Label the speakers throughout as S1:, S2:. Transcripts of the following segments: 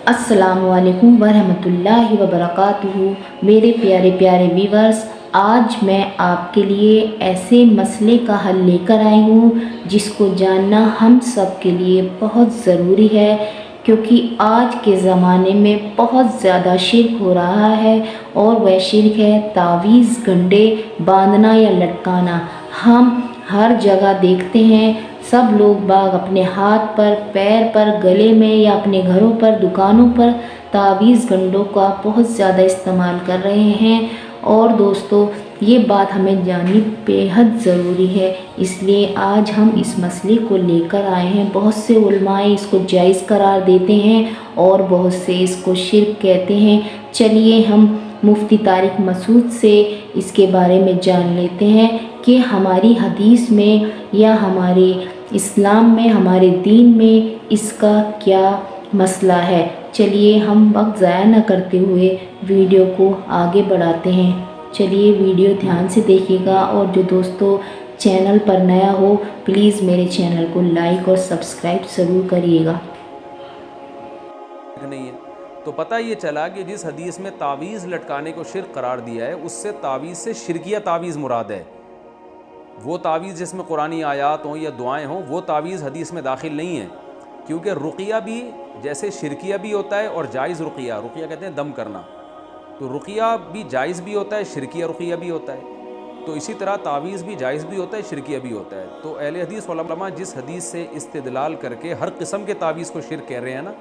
S1: السلام علیکم ورحمۃ اللہ وبرکاتہ۔ میرے پیارے پیارے ویورز، آج میں آپ کے لیے ایسے مسئلے کا حل لے کر آئی ہوں جس کو جاننا ہم سب کے لیے بہت ضروری ہے، کیونکہ آج کے زمانے میں بہت زیادہ شرک ہو رہا ہے، اور وہ شرک ہے تعویذ گنڈے باندھنا یا لٹکانا۔ ہم ہر جگہ دیکھتے ہیں سب لوگ باغ اپنے ہاتھ پر، پیر پر، گلے میں یا اپنے گھروں پر، دکانوں پر تعویذ گنڈوں کا بہت زیادہ استعمال کر رہے ہیں۔ اور دوستو، یہ بات ہمیں جاننی بے حد ضروری ہے، اس لیے آج ہم اس مسئلے کو لے کر آئے ہیں۔ بہت سے علماء اس کو جائز قرار دیتے ہیں اور بہت سے اس کو شرک کہتے ہیں۔ چلیے ہم مفتی طارق مسعود سے اس کے بارے میں جان لیتے ہیں کہ ہماری حدیث میں یا ہمارے اسلام میں، ہمارے دین میں اس کا کیا مسئلہ ہے۔ چلیے ہم وقت ضائع نہ کرتے ہوئے ویڈیو کو آگے بڑھاتے ہیں۔ چلیے ویڈیو دھیان سے دیکھیے گا، اور جو دوستو چینل پر نیا ہو پلیز میرے چینل کو لائک اور سبسکرائب ضرور کریے گا۔
S2: نہیں ہے تو پتہ یہ چلا کہ جس حدیث میں تعویذ لٹکانے کو شرک قرار دیا ہے، اس سے تعویذ سے شرکیہ تعویذ مراد ہے۔ وہ تعویذ جس میں قرآنی آیات ہوں یا دعائیں ہوں، وہ تعویذ حدیث میں داخل نہیں ہے، کیونکہ رقیہ بھی جیسے شرکیہ بھی ہوتا ہے اور جائز رقیہ کہتے ہیں دم کرنا، تو رقیہ بھی جائز بھی ہوتا ہے، شرکیہ رقیہ بھی ہوتا ہے، تو اسی طرح تعویذ بھی جائز بھی ہوتا ہے، شرکیہ بھی ہوتا ہے۔ تو اہل حدیث علماء جس حدیث سے استدلال کر کے ہر قسم کے تعویذ کو شرک کہہ رہے ہیں نا،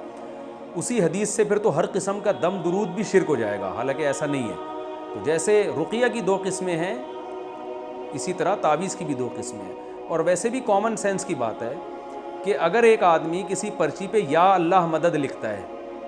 S2: اسی حدیث سے پھر تو ہر قسم کا دم درود بھی شرک ہو جائے گا، حالانکہ ایسا نہیں ہے۔ تو جیسے رقیہ کی دو قسمیں ہیں، اسی طرح تعویذ کی بھی دو قسمیں ہیں۔ اور ویسے بھی کامن سینس کی بات ہے کہ اگر ایک آدمی کسی پرچی پہ یا اللہ مدد لکھتا ہے،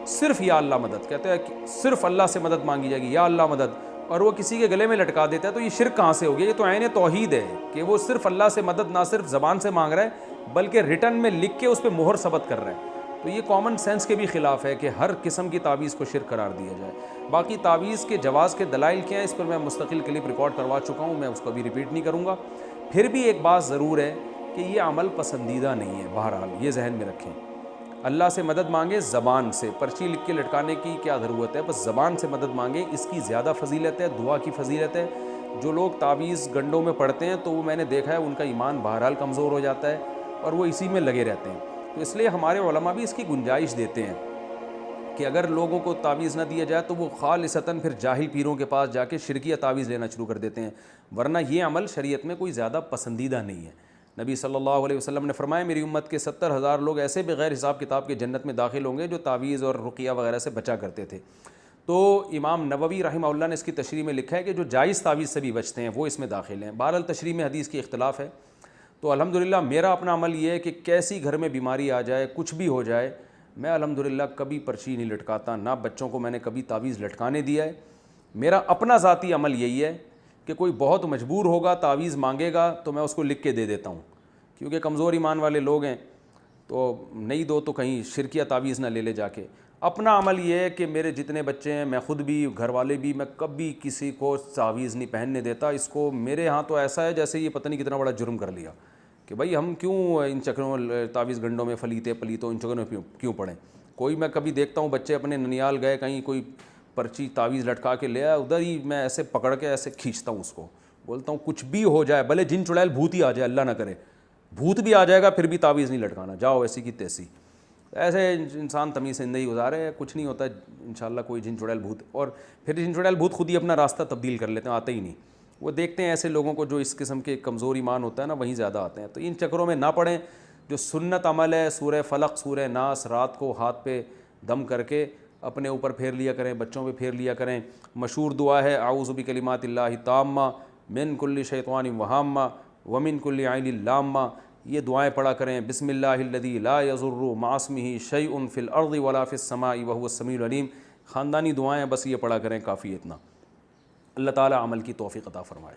S2: صرف یا اللہ مدد کہتے ہیں، صرف اللہ سے مدد مانگی جائے گی یا اللہ مدد، اور وہ کسی کے گلے میں لٹکا دیتا ہے، تو یہ شرک کہاں سے ہو گیا؟ یہ تو عین توحید ہے کہ وہ صرف اللہ سے مدد نہ صرف زبان سے مانگ رہا ہے بلکہ ریٹن میں لکھ کے اس پہ مہر ثبت کر رہا ہے۔ تو یہ کامن سینس کے بھی خلاف ہے کہ ہر قسم کی تعویذ کو شرک قرار دیا جائے۔ باقی تعویذ کے جواز کے دلائل کیا ہیں، اس پر میں مستقل کلپ ریکارڈ کروا چکا ہوں، میں اس کو ابھی ریپیٹ نہیں کروں گا۔ پھر بھی ایک بات ضرور ہے کہ یہ عمل پسندیدہ نہیں ہے، بہرحال یہ ذہن میں رکھیں۔ اللہ سے مدد مانگیں زبان سے، پرچی لکھ کے لٹکانے کی کیا ضرورت ہے، بس زبان سے مدد مانگیں، اس کی زیادہ فضیلت ہے، دعا کی فضیلت ہے۔ جو لوگ تعویذ گنڈوں میں پڑھتے ہیں تو وہ میں نے دیکھا ہے ان کا ایمان بہرحال کمزور ہو جاتا ہے اور وہ اسی میں لگے رہتے ہیں۔ تو اس لیے ہمارے علماء بھی اس کی گنجائش دیتے ہیں کہ اگر لوگوں کو تعویذ نہ دیا جائے تو وہ خالصتاً پھر جاہل پیروں کے پاس جا کے شرکیہ تعویذ لینا شروع کر دیتے ہیں، ورنہ یہ عمل شریعت میں کوئی زیادہ پسندیدہ نہیں ہے۔ نبی صلی اللہ علیہ وسلم نے فرمایا میری امت کے 70,000 لوگ ایسے بغیر حساب کتاب کے جنت میں داخل ہوں گے جو تعویذ اور رقیہ وغیرہ سے بچا کرتے تھے۔ تو امام نووی رحمہ اللہ نے اس کی تشریح میں لکھا ہے کہ جو جائز تعویذ سے بھی بچتے ہیں وہ اس میں داخل ہیں۔ بہرحال تشریح میں حدیث کی اختلاف ہے۔ تو الحمدللہ میرا اپنا عمل یہ ہے کہ کیسی گھر میں بیماری آ جائے، کچھ بھی ہو جائے، میں الحمدللہ کبھی پرچی نہیں لٹکاتا، نہ بچوں کو میں نے کبھی تعویذ لٹکانے دیا ہے۔ میرا اپنا ذاتی عمل یہی ہے کہ کوئی بہت مجبور ہوگا تعویذ مانگے گا تو میں اس کو لکھ کے دے دیتا ہوں، کیونکہ کمزور ایمان والے لوگ ہیں، تو نہیں دو تو کہیں شرکیہ تعویذ نہ لے جا کے۔ اپنا عمل یہ ہے کہ میرے جتنے بچے ہیں، میں خود بھی، گھر والے بھی، میں کبھی کسی کو تعویذ نہیں پہننے دیتا۔ اس کو میرے ہاں تو ایسا ہے جیسے یہ پتہ نہیں کتنا بڑا جرم کر لیا کہ بھائی ہم کیوں ان چکروں تعویذ گنڈوں میں پلیتوں ان چکروں میں کیوں پڑیں۔ کوئی میں کبھی دیکھتا ہوں بچے اپنے ننیال گئے کہیں، کوئی پرچی تعویذ لٹکا کے لے آیا، ادھر ہی میں ایسے پکڑ کے ایسے کھینچتا ہوں اس کو، بولتا ہوں کچھ بھی ہو جائے، بھلے جن چڑیل بھوت ہی آ جائے، اللہ نہ کرے بھوت بھی آ جائے گا پھر بھی تعویذ نہیں لٹکانا، جاؤ ایسی کی تیسی۔ ایسے انسان تمیز سے زندگی گزارے، کچھ نہیں ہوتا انشاءاللہ کوئی جن چڑیل بھوت، اور پھر جن چڑیل بھوت خود ہی اپنا راستہ تبدیل کر لیتے ہیں، آتے ہی نہیں۔ وہ دیکھتے ہیں ایسے لوگوں کو جو اس قسم کے کمزور ایمان ہوتا ہے نا، وہیں زیادہ آتے ہیں۔ تو ان چکروں میں نہ پڑیں۔ جو سنت عمل ہے، سورہ فلق، سورہ ناس رات کو ہاتھ پہ دم کر کے اپنے اوپر پھیر لیا کریں، بچوں پہ پھیر لیا کریں۔ مشہور دعا ہے اعوذ بکلمات اللہ التامہ من کل شیطان وہامہ ومن کل عین لامہ، یہ دعائیں پڑھا کریں۔ بسم اللہ الذی لا یضر مع اسمہ شیء فی الارض ولا فی السماء وہو السمیع العلیم۔ خاندانی دعائیں بس یہ پڑھا کریں، کافی اتنا۔ اللہ تعالیٰ عمل کی توفیق عطا فرمائے۔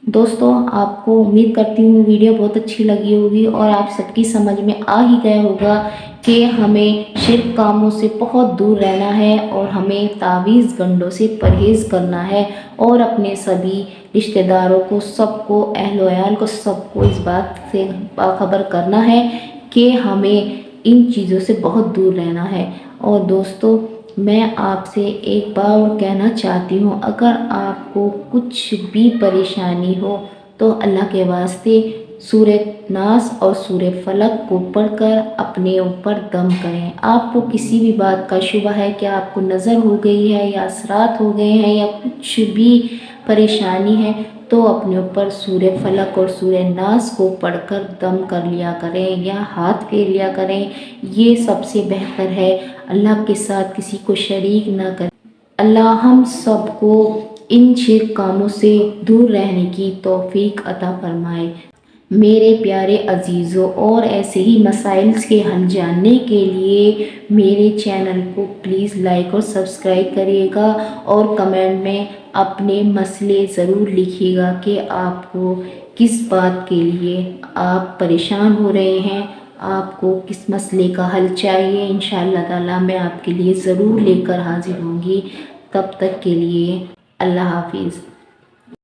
S1: دوستو، آپ کو امید کرتی ہوں ویڈیو بہت اچھی لگی ہوگی اور آپ سب کی سمجھ میں آ ہی گیا ہوگا کہ ہمیں شرک کاموں سے بہت دور رہنا ہے اور ہمیں تعویذ گنڈوں سے پرہیز کرنا ہے، اور اپنے سبھی رشتہ داروں کو، سب کو، اہل و عیال کو، سب کو اس بات سے باخبر کرنا ہے کہ ہمیں ان چیزوں سے بہت دور رہنا ہے۔ اور دوستو، میں آپ سے ایک بار اور کہنا چاہتی ہوں، اگر آپ کو کچھ بھی پریشانی ہو تو اللہ کے واسطے سورہ ناس اور سورہ فلق کو پڑھ کر اپنے اوپر دم کریں۔ آپ کو کسی بھی بات کا شبہ ہے کہ آپ کو نظر ہو گئی ہے یا اثرات ہو گئے ہیں یا کچھ بھی پریشانی ہے تو اپنے اوپر سورہ فلق اور سورہ ناس کو پڑھ کر دم کر لیا کریں یا ہاتھ پھیر لیا کریں، یہ سب سے بہتر ہے۔ اللہ کے ساتھ کسی کو شریک نہ کریں۔ اللہ ہم سب کو ان شرک کاموں سے دور رہنے کی توفیق عطا فرمائے۔ میرے پیارے عزیزوں، اور ایسے ہی مسائل کے حل جاننے کے لیے میرے چینل کو پلیز لائک اور سبسکرائب کریے گا، اور کمنٹ میں اپنے مسئلے ضرور لکھیے گا کہ آپ کو کس بات کے لیے آپ پریشان ہو رہے ہیں، آپ کو کس مسئلے کا حل چاہیے۔ انشاءاللہ تعالی میں آپ کے لیے ضرور لے کر حاضر ہوں گی۔ تب تک کے لیے اللہ حافظ۔